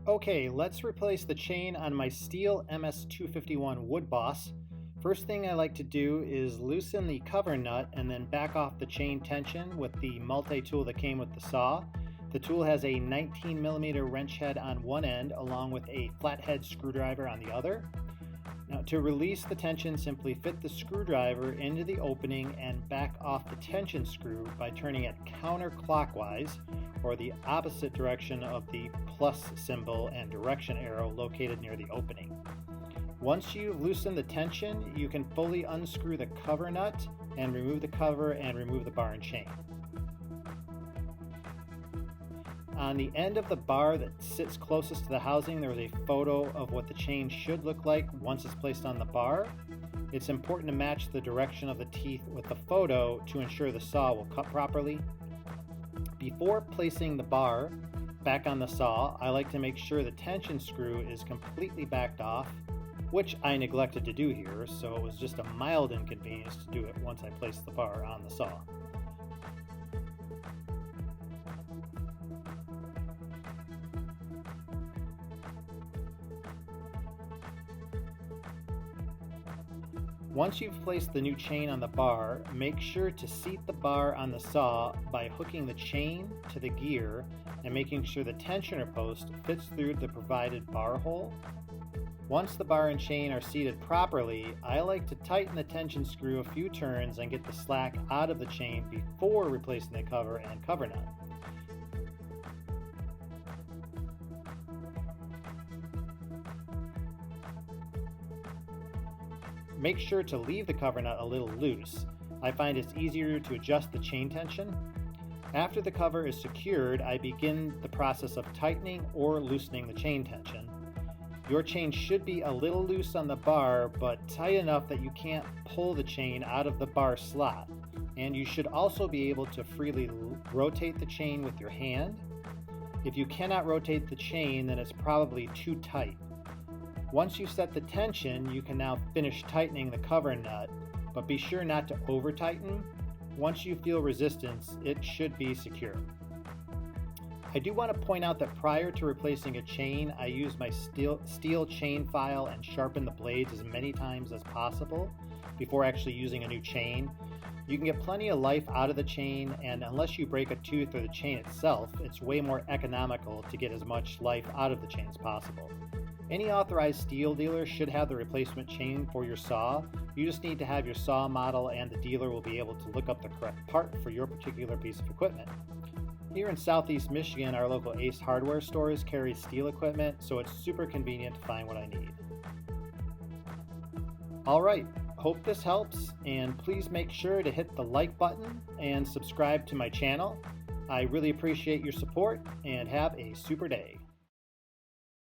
Okay, let's replace the chain on my Stihl MS 251 wood boss. First thing I like to do is loosen the cover nut and then back off the chain tension with the multi-tool that came with the saw. The tool has a 19mm wrench head on one end along with a flathead screwdriver on the other. Now, to release the tension, simply fit the screwdriver into the opening and back off the tension screw by turning it counterclockwise, or the opposite direction of the plus symbol and direction arrow located near the opening. Once you've loosened the tension, you can fully unscrew the cover nut and remove the cover and remove the bar and chain. On the end of the bar that sits closest to the housing, there is a photo of what the chain should look like once it's placed on the bar. It's important to match the direction of the teeth with the photo to ensure the saw will cut properly. Before placing the bar back on the saw, I like to make sure the tension screw is completely backed off, which I neglected to do here, so it was just a mild inconvenience to do it once I placed the bar on the saw. Once you've placed the new chain on the bar, make sure to seat the bar on the saw by hooking the chain to the gear and making sure the tensioner post fits through the provided bar hole. Once the bar and chain are seated properly, I like to tighten the tension screw a few turns and get the slack out of the chain before replacing the cover and cover nut. Make sure to leave the cover nut a little loose. I find it's easier to adjust the chain tension. After the cover is secured, I begin the process of tightening or loosening the chain tension. Your chain should be a little loose on the bar, but tight enough that you can't pull the chain out of the bar slot. And you should also be able to freely rotate the chain with your hand. If you cannot rotate the chain, then it's probably too tight. Once you set the tension, you can now finish tightening the cover nut, but be sure not to over tighten. Once you feel resistance, it should be secure. I do want to point out that prior to replacing a chain, I use my steel chain file and sharpen the blades as many times as possible before actually using a new chain. You can get plenty of life out of the chain, and unless you break a tooth or the chain itself, it's way more economical to get as much life out of the chain as possible. Any authorized Stihl dealer should have the replacement chain for your saw. You just need to have your saw model, and the dealer will be able to look up the correct part for your particular piece of equipment. Here in Southeast Michigan, our local Ace hardware stores carry Stihl equipment, so it's super convenient to find what I need. Alright, hope this helps, and please make sure to hit the like button and subscribe to my channel. I really appreciate your support, and have a super day.